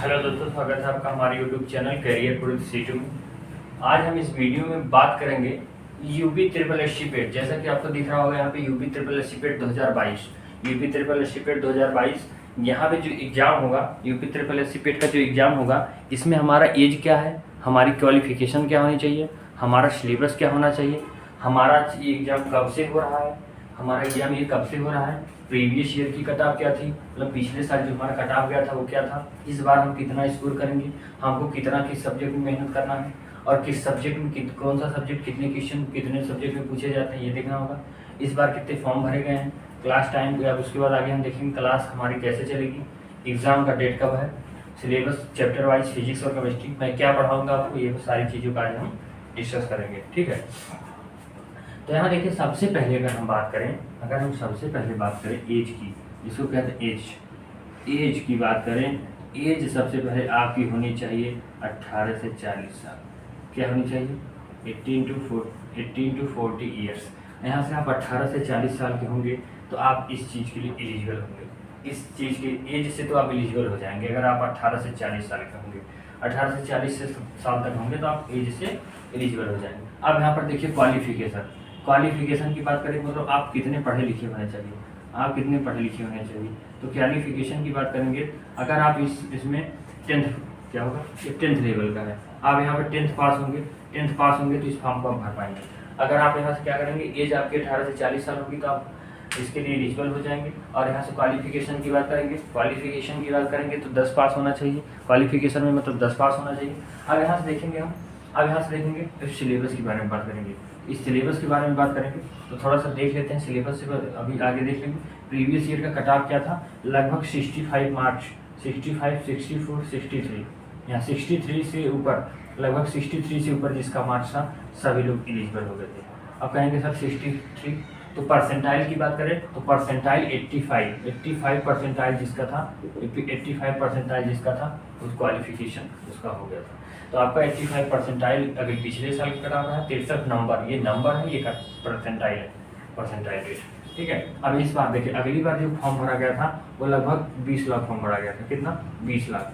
Hello दोस्तों, स्वागत है आपका हमारे YouTube channel career pro C2 में। आज हम इस वीडियो में बात करेंगे यूपी ट्रिपल एससी पेट। जैसा कि आपको दिख रहा होगा यहाँ पे यूपी ट्रिपल एससी पेट 2022, यूपी ट्रिपल एससी पेट 2022। यहाँ पे जो एग्जाम होगा, यूपी ट्रिपल एससी पेट का जो एग्जाम होगा, इसमें हमारा एज क्या है, हमारी क्वालिफिकेशन क्या होनी चाहिए, हमारा सिलेबस क्या होना चाहिए, हमारा एग्जाम कब से हो रहा है, हमारा एग्जाम ये कब से हो रहा है, प्रीवियस ईयर की कटाव क्या थी, मतलब पिछले साल जो हमारा कटाव गया था वो क्या था, इस बार हम कितना स्कोर करेंगे, हमको कितना किस सब्जेक्ट में मेहनत करना है और किस सब्जेक्ट में कौन सा सब्जेक्ट कितने क्वेश्चन कितने सब्जेक्ट में पूछे जाते हैं ये देखना होगा। इस बार कितने फॉर्म भरे गए हैं, क्लास टाइम या उसके बाद आगे हम देखेंगे क्लास हमारी कैसे चलेगी, एग्जाम का डेट कब है, सिलेबस चैप्टर वाइज फिजिक्स और केमिस्ट्री मैं क्या पढ़ाऊँगा आपको, ये सारी चीज़ों का आज हम डिस्कस करेंगे। ठीक है, तो यहाँ देखिए सबसे पहले अगर हम बात करें, अगर हम सबसे पहले बात करें एज की, जिसको कहते हैं एज की बात करें, एज सबसे पहले आपकी होनी चाहिए 18 से 40 साल। क्या होनी चाहिए? 18 to 40 ईयर्स। यहाँ से आप 18 से 40 साल के होंगे तो आप इस चीज़ के लिए एलिजिबल होंगे। इस चीज़ की एज से तो आप एलिजिबल हो जाएंगे अगर आप 18 से 40 साल के होंगे। 18 से 40 साल तक होंगे तो आप एज से एलिजिबल हो जाएंगे। अब यहाँ पर देखिए क्वालिफिकेशन की बात करें, मतलब आप कितने पढ़े लिखे होने चाहिए, आप कितने पढ़े लिखे होने चाहिए। तो क्वालिफिकेशन की बात करेंगे, अगर आप इसमें 10th क्या होगा, ये 10th लेवल का है, आप यहाँ पर 10th पास होंगे तो इस फॉर्म को आप भर पाएंगे। अगर आप यहाँ से क्या करेंगे, एज आपकी 18 से 40 साल होगी तो आप इसके लिए एलिजिबल हो जाएंगे। और यहाँ से क्वालिफिकेशन की बात करेंगे तो 10 पास होना चाहिए, क्वालिफिकेशन में मतलब 10 पास होना चाहिए। अब यहाँ से देखेंगे तो सिलेबस के बारे में बात करेंगे। इस सिलेबस के बारे में बात करेंगे तो थोड़ा सा देख लेते हैं सिलेबस से, अभी आगे देख लेंगे। प्रीवियस ईयर का कटऑफ क्या था, लगभग 65 मार्क्स, 65, 64, 63, यहाँ 63 से ऊपर, लगभग 63 से ऊपर जिसका मार्क्स था सभी लोग एलिजिबल हो गए थे। अब कहेंगे सर 63, तो परसेंटाइल की बात करें तो परसेंटाइल 85 परसेंटाइल जिसका था, 85 परसेंटाइल जिसका था उस क्वालिफिकेशन उसका हो गया था। तो आपका 85 परसेंटाइल अभी पिछले साल का कटा रहा है 63 नंबर, ये नंबर है, ये परसेंटाइल है, परसेंटाइल रेट। ठीक है, अब इस बार देखिए, अगली बार जो फॉर्म भरा गया था वो लगभग 20 लाख फॉर्म भरा गया था। कितना? 20 लाख।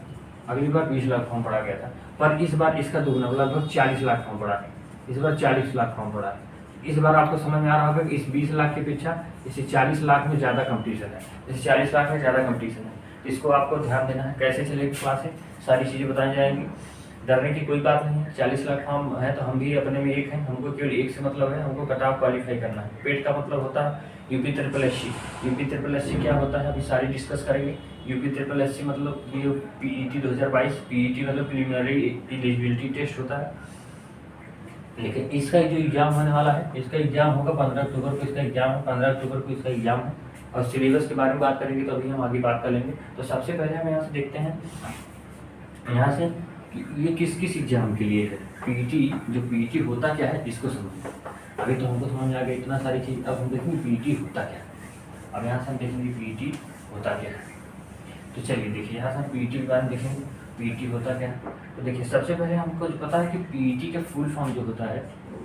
अगली बार 20 लाख फॉर्म भरा गया था, पर इस बार इसका दुगना लगभग 40 लाख फॉर्म भरा है। इस बार 40 लाख फॉर्म भरा है। इस बार आपको समझ में आ रहा होगा कि इस 20 लाख की अपेक्षा इसे 40 लाख में ज़्यादा कंपटीशन है, इस 40 लाख में ज़्यादा कंपटीशन है। इसको आपको ध्यान देना है, कैसे चलेगी क्लास है, सारी चीज़ें बताई जाएंगी, डरने की कोई बात नहीं है। 40 लाख फॉर्म है तो हम भी अपने में एक हैं, हमको केवल एक से मतलब है, हमको कट ऑफ क्वालिफाई करना है। पेट का मतलब होता है यूपी ट्रिपल एससी क्या होता है अभी सारी डिस्कस करेंगे। यूपी ट्रिपल एससी मतलब ये पीईटी 2022, पीईटी मतलब प्रीलिमिनरी एलिजिबिलिटी टेस्ट होता है। लेकिन इसका जो एग्जाम होने वाला है, इसका एग्जाम होगा 15 अक्टूबर को, इसका एग्जाम है 15 अक्टूबर को इसका एग्जाम है। और सिलेबस के बारे में बात करेंगे तो अभी हम आगे बात कर लेंगे। तो सबसे पहले हम यहाँ से देखते हैं, यहाँ से ये किस एग्जाम के लिए है, पीईटी। जो पीईटी होता क्या है इसको समझिए। अभी तो हमको समझ में आ गया इतना सारी चीज़, अब हम देखेंगे पीईटी होता क्या है। अब यहाँ से हम देखेंगे पीईटी होता क्या है। तो चलिए देखिए, यहाँ से हम पीईटी के बारे में देखेंगे, पीईटी होता क्या है। तो देखिए सबसे पहले हमको पता है कि पीईटी का फुल फॉर्म जो होता है,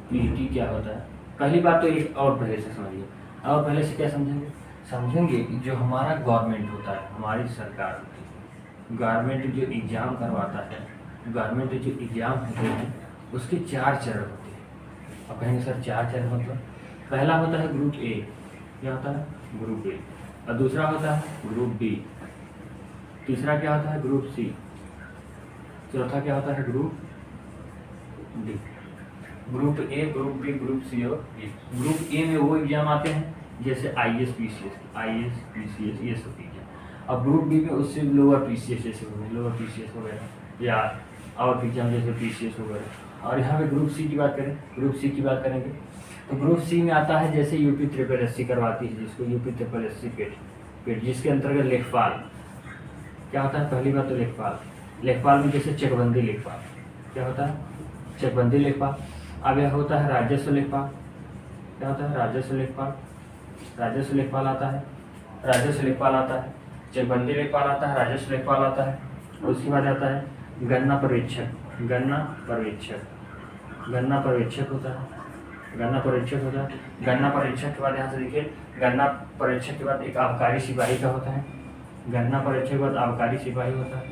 पीईटी क्या होता है। पहली बात तो एक और पहले से समझिए, और पहले से क्या समझेंगे कि जो हमारा गवर्नमेंट होता है, हमारी सरकार होती है, गवर्नमेंट जो एग्ज़ाम करवाता है, गवर्नमेंट जो एग्ज़ाम होते हैं उसके 4 चरण होते हैं। अब कहेंगे सर 4 चरण मतलब, पहला होता है ग्रुप ए, क्या होता है ग्रुप ए, और दूसरा होता है ग्रुप बी, तीसरा क्या होता है ग्रुप सी, चौथा क्या होता है group D. Group A, group B, group C और डी। ग्रुप ए में वो एग्जाम आते हैं जैसे आईएएस पीसीएस ये सब एग्जाम। अब ग्रुप बी में उससे लोअर पीसीएस जैसे हो गए, लोअर पीसीएस वगैरह या और एग्जाम जैसे पीसीएस वगैरह। और यहाँ पे ग्रुप सी की बात करेंगे तो ग्रुप सी में आता है जैसे यूपी ट्रिपल एससी करवाती है, जिसको यूपी ट्रिपल एससी पेट जिसके अंतर्गत लेखपाल क्या होता है। पहली बात तो लेखपाल में जैसे चकबंदी लेखपाल, क्या होता है चकबंदी लेखपाल। अब यह होता है राजस्व लेखपाल, क्या होता है राजस्व लेखपाल आता है, चकबंदी लेखपाल आता है, राजस्व लेखपाल आता है। और उसके बाद आता है गन्ना पर्यवेक्षक होता है, गन्ना पर्यवेक्षक के बाद यहाँ से देखिए, गन्ना पर्यवेक्षक के बाद एक आबकारी सिपाही का होता है, गन्ना पर्यवेक्षक के बाद आबकारी सिपाही होता है।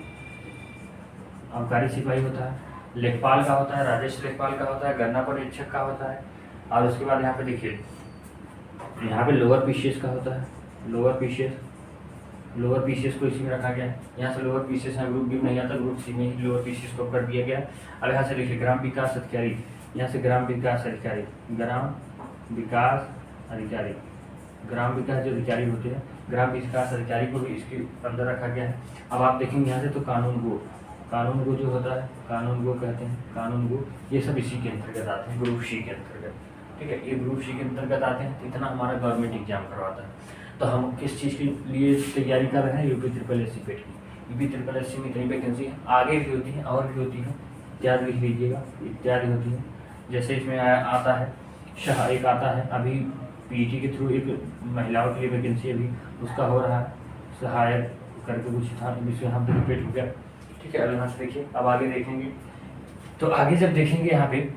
आबकारी सिपाही होता है, लेखपाल का होता है, राजस्व लेखपाल का होता है, गणना पर्यवेक्षक का होता है। और उसके बाद यहाँ पे देखिए, यहाँ पे लोअर पीसीएस का होता है, लोअर पीसीएस को इसी में रखा गया है। यहाँ से लोअर पीसीएस है, ग्रुप बी में नहीं आता, ग्रुप सी में ही लोअर पीसीएस को कर दिया गया है। अब यहाँ से देखिए ग्राम विकास अधिकारी, यहाँ से ग्राम विकास अधिकारी, ग्राम विकास जो अधिकारी होते हैं, ग्राम विकास अधिकारी को भी इसके अंदर रखा गया है। अब आप देखेंगे यहाँ से तो कानून गो जो होता है, कानून गो कहते हैं, कानून गो, ये सब इसी के अंतर्गत आते हैं, ग्रुप सी के अंतर्गत। ठीक है, ये ग्रुप सी के अंतर्गत आते हैं। तो इतना हमारा गवर्नमेंट एग्जाम करवाता है। तो हम किस चीज़ के लिए तैयारी कर रहे हैं? यूपी ट्रिपल एस सी पेट की। यूपी ट्रिपल एस सी में इतनी वैकेंसी है, आगे भी होती है और भी होती है, इत्यादि लिख लीजिएगा, इत्यादि होती है। जैसे इसमें आता है एक आता है अभी पीईटी के थ्रू, एक महिलाओं के लिए वैकेंसी अभी उसका हो रहा है, सहायक करके कुछ था, जिसमें हम रिपीट हो गया। ठीक है, अब यहाँ से देखिए, अब आगे देखेंगे। तो आगे जब देखेंगे यहाँ पे,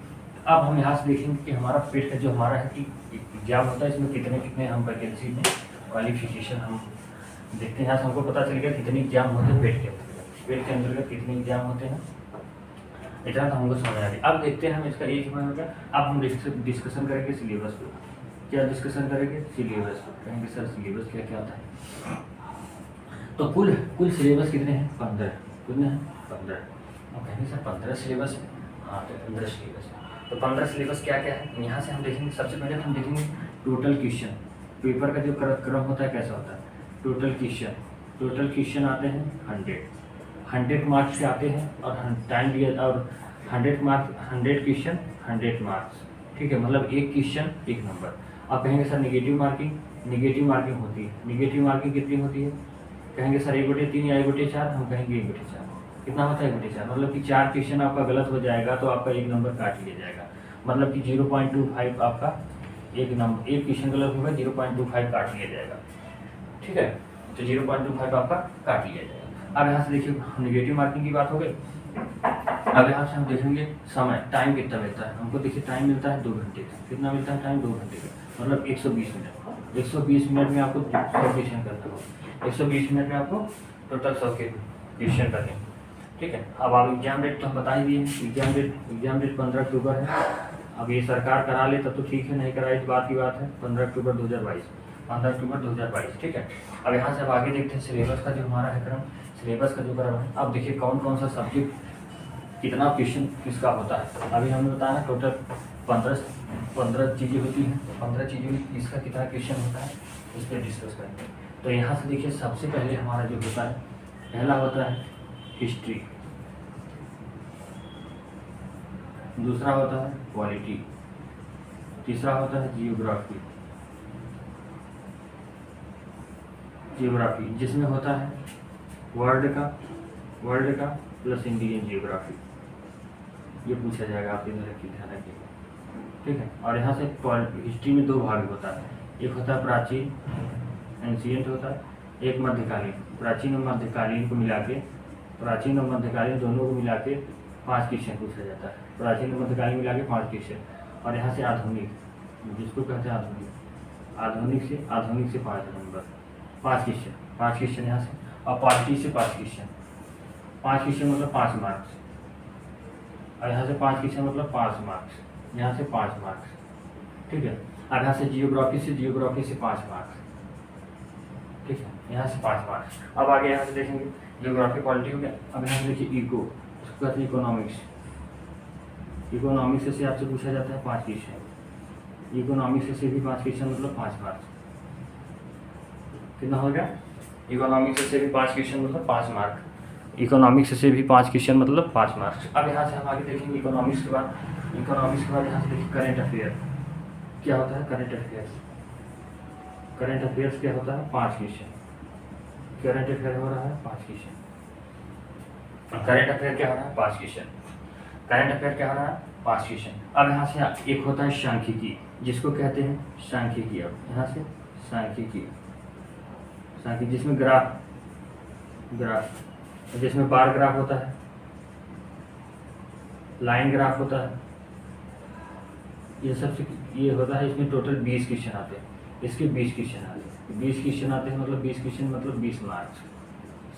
अब हम यहाँ से देखेंगे कि हमारा पेट का जो हमारा है कि एग्जाम होता है, इसमें कितने हम वैकेंसी में क्वालिफिकेशन हम देखते हैं। यहाँ से हमको पता चल गया कितने एग्जाम होते हैं पेट के अंतर्गत कितने एग्जाम होते हैं, इतना तो हमको समझ आ गया। अब देखते हैं हम इसका एक हो गया। अब हम डिस्कशन करेंगे सिलेबस को। क्या डिस्कशन करेंगे? सिलेबस को। कहेंगे सर सिलेबस क्या क्या होता है? तो कुल सिलेबस कितने हैं? 15। कितने हैं? 15। अब कहेंगे सर 15 सिलेबस है। हाँ, तो 15 सिलेबस है। तो 15 सिलेबस क्या क्या है यहाँ से हम देखेंगे। सबसे पहले हम देखेंगे टोटल क्वेश्चन, पेपर का जो क्रम होता है कैसा होता है। टोटल क्वेश्चन आते हैं 100 मार्क्स के आते हैं, और टाइम दिया, और 100 क्वेश्चन 100 मार्क्स। ठीक है, मतलब एक क्वेश्चन एक नंबर। आप कहेंगे सर नेगेटिव मार्किंग होती है। नेगेटिव मार्किंग कितनी होती है? कहेंगे सर 1/3 या 1/4। हम कहेंगे 1/4। कितना होता है 1/4? मतलब कि 4 क्वेश्चन आपका गलत हो जाएगा तो आपका एक नंबर काट लिया जाएगा। मतलब कि 0.25 आपका एक क्वेश्चन गलत होगा, 0.25 काट लिया जाएगा। ठीक है, तो 0.25 आपका काट लिया जाएगा। अब यहाँ से देखिए नेगेटिव मार्किंग की बात हो गई। अब यहाँ से हम देखेंगे समय, टाइम कितना मिलता है हमको। देखिए टाइम मिलता है 2 घंटे का। कितना मिलता है टाइम? 2 घंटे का, मतलब 120 मिनट। 120 मिनट में आपको 100 क्वेश्चन करना होगा। 120 मिनट में आपको टोटल 100 के क्वेश्चन करने हैं। ठीक है, अब आप एग्जाम डेट तो हम बता ही दिए। एग्जाम डेट 15 अक्टूबर है। अब ये सरकार करा ले तब तो ठीक है, नहीं कराई तो बात की बात है। 15 अक्टूबर 2022। ठीक है, अब यहाँ से अब आगे देखते हैं सिलेबस का जो हमारा है क्रम। सिलेबस का जो क्रम है, अब देखिए कौन कौन सा सब्जेक्ट कितना क्वेश्चन किसका होता है। अभी हमने बताया टोटल 15 चीज़ें होती हैं। 15 चीज़ों में किसका कितना क्वेश्चन होता है, इस पर डिस्कस करेंगे। तो यहाँ से देखिए सबसे पहले हमारा जो होता है, पहला होता है हिस्ट्री, दूसरा होता है पॉलिटी, तीसरा होता है जियोग्राफी, जिसमें होता है वर्ल्ड का प्लस इंडियन जियोग्राफी। ये पूछा जाएगा, आप ध्यान रखिएगा। ठीक है, और यहाँ से हिस्ट्री में 2 भाग होता है। एक होता है प्राचीन, एंशिएंट होता है, एक मध्यकालीन। प्राचीन और मध्यकालीन को मिला के, प्राचीन और मध्यकालीन दोनों को मिला के 5 क्वेश्चन पूछा जाता है। प्राचीन और मध्यकालीन मिला के 5 क्वेश्चन। और यहाँ से आधुनिक, जिसको कहते हैं आधुनिक से 5 नंबर, 5 क्वेश्चन यहाँ से। और पॉलिटी से 5 क्वेश्चन। 5 क्वेश्चन मतलब 5 मार्क्स, और यहाँ से 5 क्वेश्चन मतलब 5 मार्क्स, यहाँ से 5 मार्क्स। ठीक है, अब यहाँ से जियोग्राफी से 5 मार्क्स। ठीक है, यहाँ से 5 मार्क्स। अब आगे यहाँ से देखेंगे जियोग्राफी पॉलिटी हो गया। अब यहाँ से देखिए इको, उसको कहते हैं इकोनॉमिक्स से आपसे पूछा जाता है 5 क्वेश्चन। इकोनॉमिक्स से भी 5 क्वेश्चन मतलब 5 मार्क्स। कितना हो गया? इकोनॉमिक्स से भी 5 क्वेश्चन मतलब 5 मार्क। इकोनॉमिक्स से भी 5 क्वेश्चन मतलब 5 मार्क्स। अब यहाँ से हम आगे देखेंगे इकोनॉमिक्स के बाद यहाँ से देखिए करंट अफेयर क्या होता है। करंट अफेयर्स क्या होता है? 5 क्वेश्चन। करंट अफेयर हो रहा है 5 क्वेश्चन। करंट अफेयर क्या हो रहा है? 5 क्वेश्चन। अब यहाँ से एक होता है सांख्यिकी, जिसको कहते हैं सांख्यिकी। अब यहाँ से सांख्यिकी जिसमें ग्राफ, जिसमें बार ग्राफ होता है, लाइन ग्राफ होता है, ये होता है। इसमें टोटल 20 क्वेश्चन आते हैं। इसके 20 क्वेश्चन आते हैं। 20 क्वेश्चन आते हैं मतलब 20 क्वेश्चन मतलब 20 मार्क्स।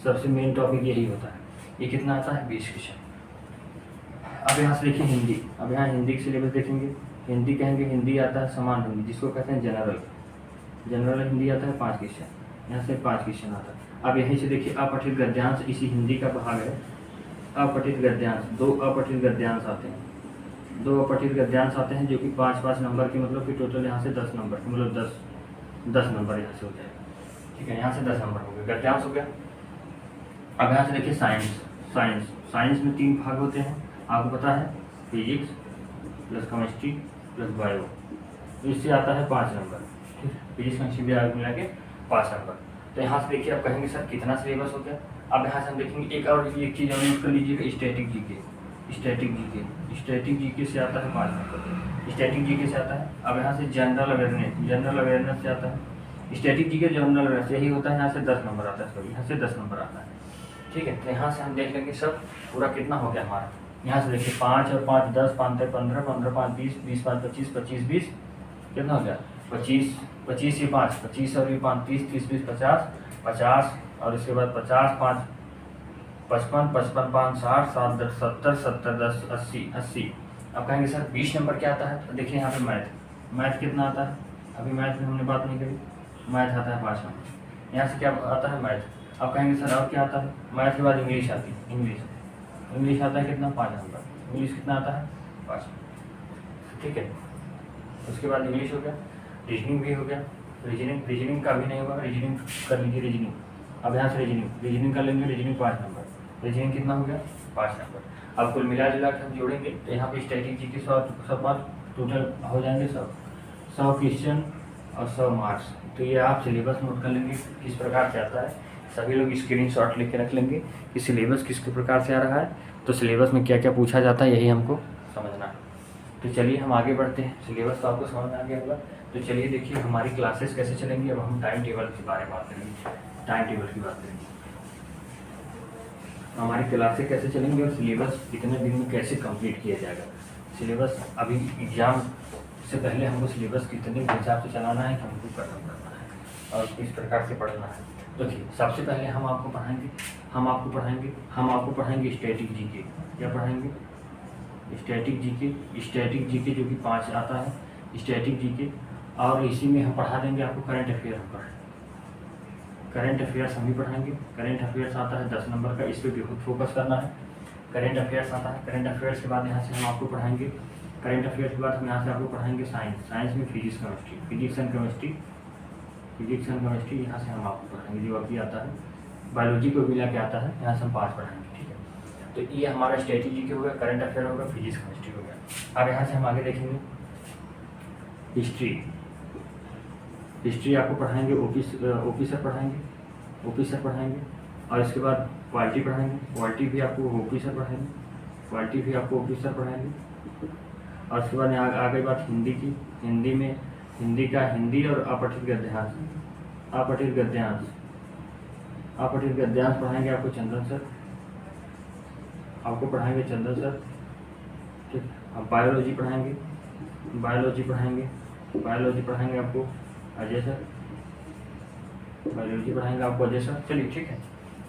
सबसे मेन टॉपिक यही होता है। ये कितना आता है? 20 क्वेश्चन। अब यहाँ से देखिए हिंदी, अब यहाँ हिंदी के सिलेबस देखेंगे। हिंदी कहेंगे, हिंदी आता है समान हिंदी, जिसको कहते हैं जनरल। जनरल हिंदी आता है 5 क्वेश्चन, यहाँ से 5 क्वेश्चन आता है। अब यहीं से देखिए अपठित गद्यांश इसी हिंदी का भाग है। अपठित गद्यांश, 2 अपठित गद्यांश आते हैं, 2 अपठित गद्यांश आते हैं जो कि 5-5 नंबर की, मतलब कि टोटल यहाँ से 10 नंबर, मतलब 10 नंबर यहाँ से हो जाएगा। ठीक है, यहाँ से 10 नंबर हो गए, गद्यांश हो गया। अब यहाँ से देखिए साइंस में 3 भाग होते हैं, आपको पता है, physics plus chemistry plus bio, तो इससे आता है 5 नंबर। ठीक है, फिजिक्स केमिस्ट्री मिला के 5 नंबर। तो यहाँ से देखिए आप कहेंगे सर कितना सिलेबस हो गया। अब यहाँ से हम देखेंगे एक चीज़ और यूज कर लीजिएगा, स्टैटिक जीके से आता है 5 नंबर, स्टैटिक जीके से आता है। अब यहाँ से जनरल अवेयरनेस से आता है, स्टैटिक जीके जनरल अवेयरनेस यही होता है, यहाँ से 10 नंबर आता है, सॉरी यहाँ से 10 नंबर आता है। ठीक है, तो यहाँ से हम देख लेंगे सब पूरा कितना हो गया हमारा। यहाँ से देखिए 5 और 5 10, 5 3 15, 15 5 20, 20 5 25, 25 20, कितना हो गया 25, 25 ये 5, 25 और ये 5 30, 30 20 50, 50 और इसके बाद 50 5 55, 55 5 60, 7 10 70, 70 10 80, 80। अब कहेंगे सर 20 नंबर क्या आता है, तो देखिए यहाँ पे मैथ कितना आता है, अभी मैथ में हमने बात नहीं करी, मैथ आता है 5 नंबर। यहाँ से क्या आता है मैथ। अब कहेंगे सर और क्या आता है, मैथ के बाद इंग्लिश आती है, इंग्लिश आता है कितना 5 नंबर, इंग्लिश कितना आता है 5। ठीक है, उसके बाद इंग्लिश हो गया, रीजनिंग भी हो गया। रीजनिंग का भी नहीं होगा, रीजनिंग कर लीजिए रीजनिंग। अब यहाँ से रीजनिंग कर लेंगे, रीजनिंग 5 नंबर, रीजनिंग कितना हो गया 5 नंबर। अब कुल मिला जुला के हम जोड़ेंगे तो यहाँ पे स्टैटिक जी के 100 मार्क्स टोटल हो जाएंगे, 100 क्वेश्चन और 100 मार्क्स। तो ये आप सिलेबस नोट कर लेंगे किस प्रकार से आता है, सभी लोग स्क्रीनशॉट लेके रख लेंगे कि सिलेबस किस प्रकार से आ रहा है, तो सिलेबस में क्या क्या पूछा जाता है यही हमको समझना है। तो चलिए हम आगे बढ़ते हैं, सिलेबस तो आपको समझ में आ गया होगा। तो चलिए देखिए हमारी क्लासेस कैसे चलेंगी। अब हम टाइम टेबल के बारे में बात करेंगे, टाइम टेबल की बात करेंगे, हमारी क्लासेस कैसे चलेंगी और सिलेबस कितने दिन में कैसे कंप्लीट किया जाएगा। सिलेबस अभी एग्जाम से पहले हमको सिलेबस कितने हिसाब से चलाना है, हमको करना है और किस प्रकार से पढ़ना है। देखिए सबसे पहले हम आपको पढ़ाएंगे स्टैटिक जीके। क्या पढ़ाएंगे, स्टैटिक जीके जो कि 5 आता है, स्टैटिक जीके। और इसी में हम पढ़ा देंगे आपको करंट अफेयर। करंट अफेयर्स हम भी पढ़ाएंगे। करंट अफेयर्स आता है 10 नंबर का, इस पर बहुत फोकस करना है। करंट अफेयर्स आता है, करंट अफेयर्स के बाद यहाँ से हम आपको पढ़ाएंगे, करंट अफेयर्स के बाद हम यहाँ से आपको पढ़ाएंगे साइंस में फिजिक्स एंड केमिस्ट्री यहाँ से हम आपको पढ़ाएंगे जो अभी आता है। बायोलॉजी को मिला के आता है, यहाँ से हम 5 पढ़ाएंगे। ठीक है, तो ये हमारा स्ट्रेटेजी के हो गया, करंट अफेयर होगा, फिजिक्स केमिस्ट्री हो गया। अब यहाँ से हम आगे देखेंगे हिस्ट्री आपको पढ़ाएंगे, ऑफिसर पढ़ाएंगे और इसके बाद क्वालिटी भी आपको ऑफिसर पढ़ाएंगे। और उसके बाद आगे बात हिंदी की, हिंदी और अपठित गद्यांश पढ़ाएंगे आपको चंदन सर। ठीक, अब बायोलॉजी पढ़ाएंगे आपको अजय सर। चलिए ठीक है,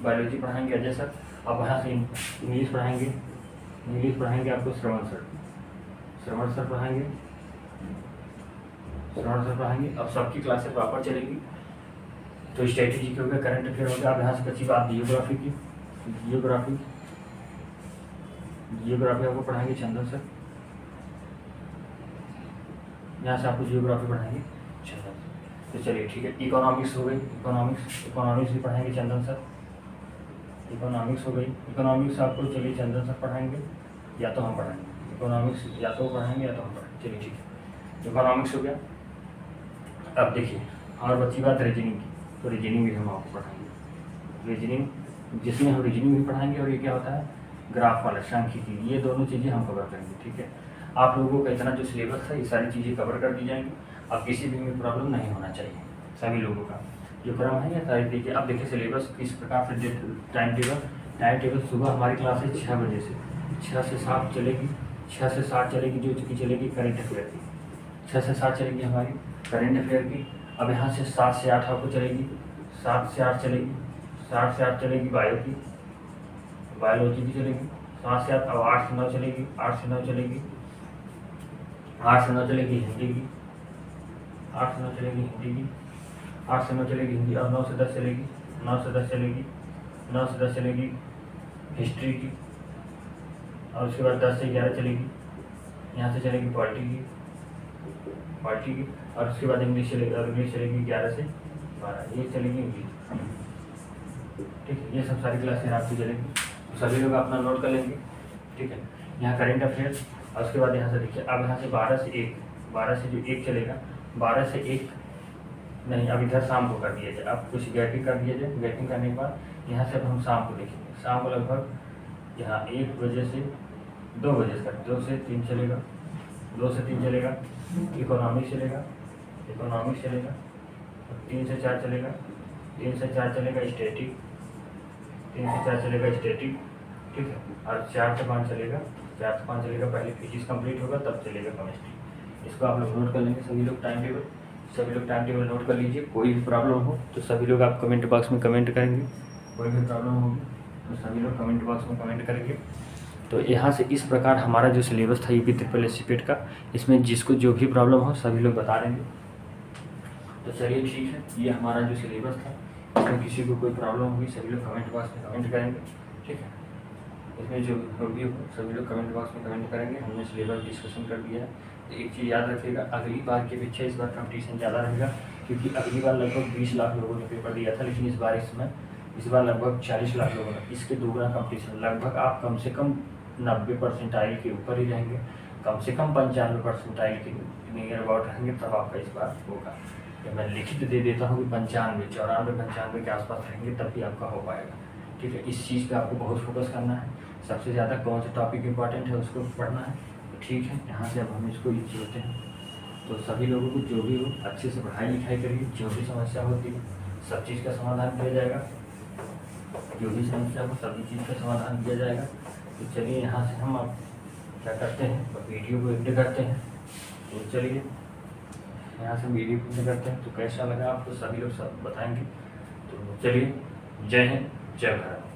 बायोलॉजी पढ़ाएंगे अजय सर। अब यहाँ से इंग्लिश पढ़ाएंगे आपको श्रवण सर पढ़ाएंगे। अब सबकी क्लासेस प्रॉपर चलेगी। तो स्ट्रेटेजी के हो गया, करंट अफेयर हो गया। अब यहाँ से बची बात जियोग्राफी आपको पढ़ाएंगे चंदन सर। यहाँ से आपको जियोग्राफी पढ़ाएंगे चंदन सर। तो चलिए ठीक है, इकोनॉमिक्स हो गई, इकोनॉमिक्स भी पढ़ाएंगे चंदन सर। इकोनॉमिक्स हो गई, इकोनॉमिक्स आपको चलिए चंदन सर पढ़ाएंगे या तो हम पढ़ाएंगे। इकोनॉमिक्स या तो पढ़ाएंगे या तो हम पढ़ाएंगे। चलिए ठीक है, इकोनॉमिक्स हो गया। अब देखिए और बची बात रीजनिंग की, तो रीजनिंग भी हम आपको पढ़ाएंगे। रीजनिंग जिसमें हम रीजनिंग भी पढ़ाएंगे और ये क्या होता है ग्राफ वाला सांख्यिकी, ये दोनों चीज़ें हम कवर करेंगे। ठीक है, आप लोगों का इतना जो सिलेबस है ये सारी चीज़ें कवर कर दी जाएंगी। अब किसी भी में प्रॉब्लम नहीं होना चाहिए, सभी लोगों का जो क्रम है ये सारी देखिए। अब देखिए सिलेबस किस प्रकार से टाइम टेबल सुबह हमारी क्लासेज 6 बजे से 6 से 7 चलेगी। 6 से 7 चलेगी जो कि चलेगी करंट अफेयर की, 6 से 7 चलेगी हमारी करंट अफेयर की। अब यहाँ से 7 से 8 आपको चलेगी, 7 से 8 चलेगी, 7 से 8 चलेगी बायो की, बायोलॉजी की चलेगी। समाज के बाद अब 8 से 9 चलेगी, 8 से 9 चलेगी, 8 से 9 चलेगी हिंदी की, 8 से 9 चलेगी हिंदी की, 8 से 9 चलेगी हिंदी। और 9 से 10 चलेगी, 9 से 10 चलेगी, 9 से 10 चलेगी हिस्ट्री की। और उसके बाद 10 से 11 चलेगी, यहाँ से चलेगी पॉलिटी की, पॉलिटी की। और उसके बाद इंग्लिश चलेगी, और इंग्लिश चलेगी 11 से 12, ये चलेगी इंग्लिश। ठीक है, ये सब सारी क्लासें आपकी चलेगी, सभी लोग अपना नोट कर लेंगे। ठीक है, यहाँ करेंट अफेयर्स। और उसके बाद यहाँ से देखिए, अब यहाँ से 12 से 1, 12 से जो 1 चलेगा, 12 से 1 नहीं, अब इधर शाम को कर दिया जाए, अब कुछ गैपिंग कर दिया जाए। गैपिंग करने के बाद यहाँ से अब हम शाम को देखेंगे। शाम को लगभग यहाँ 1 बजे से 2 बजे तक, 2 से 3 चलेगा, 2 से 3 चलेगा इकोनॉमिक्स चलेगा, इकोनॉमिक्स चलेगा। 3 से 4 चलेगा, 3 से 4 चलेगा स्टैटिक, 3 से 4 चलेगा स्टैटिक। ठीक है, और 4 से 5 चलेगा, 4 से 5 चलेगा, पहले फिजिक्स कंप्लीट होगा तब चलेगा केमिस्ट्री। इसको आप लोग नोट कर लेंगे, सभी लोग टाइम टेबल, सभी लोग टाइम टेबल नोट कर लीजिए। कोई भी प्रॉब्लम हो तो सभी लोग आप कमेंट बॉक्स में कमेंट करेंगे, कोई भी प्रॉब्लम होगी तो सभी लोग कमेंट बॉक्स में कमेंट करेंगे। तो यहाँ से इस प्रकार हमारा जो सिलेबस था यूपी ट्रिपल एस पेट का, इसमें जिसको जो भी प्रॉब्लम हो सभी लोग बता देंगे। तो चलिए ठीक है, ये हमारा जो सिलेबस था, इसमें किसी को कोई प्रॉब्लम होगी सभी लोग कमेंट बॉक्स में कमेंट करेंगे। ठीक है, इसमें जो भी हो सभी लोग कमेंट बॉक्स में कमेंट करेंगे। हमने सिलेबस डिस्कशन कर दिया है। तो एक चीज़ याद रखिएगा, अगली बार की अपेक्षा इस बार कंपटीशन ज़्यादा रहेगा, क्योंकि अगली बार लगभग 20 लाख लोगों ने पेपर दिया था, लेकिन इस बार लगभग 40 लाख लोगों ने, इसके दोगुना कंपटीशन। लगभग आप कम से कम 90 परसेंटाइल के ऊपर ही रहेंगे, कम से कम 95 परसेंटाइल के नियर अबाउट रहेंगे, तब आपका इस बार होगा। या मैं लिखित दे देता हूँ कि 95, 94, 95 के आसपास रहेंगे तब भी आपका हो पाएगा। ठीक है, इस चीज़ पे आपको बहुत फोकस करना है। सबसे ज़्यादा कौन सा टॉपिक इम्पॉर्टेंट है उसको पढ़ना है। तो ठीक है, यहाँ से अब हम इसको यूज करते हैं। तो सभी लोगों को जो भी हो अच्छे से पढ़ाई लिखाई करिए, जो भी समस्या होती है सब चीज़ का समाधान किया जाएगा, जो भी समस्या हो सभी चीज़ का समाधान किया जाएगा। तो चलिए यहाँ से हम अब क्या करते हैं, तो वीडियो को एडिट करते हैं। तो चलिए यहाँ से वीडियो को एडिट करते हैं। तो कैसा लगा आपको सभी लोग सब बताएंगे। तो चलिए, जय हिंद, जय भारत।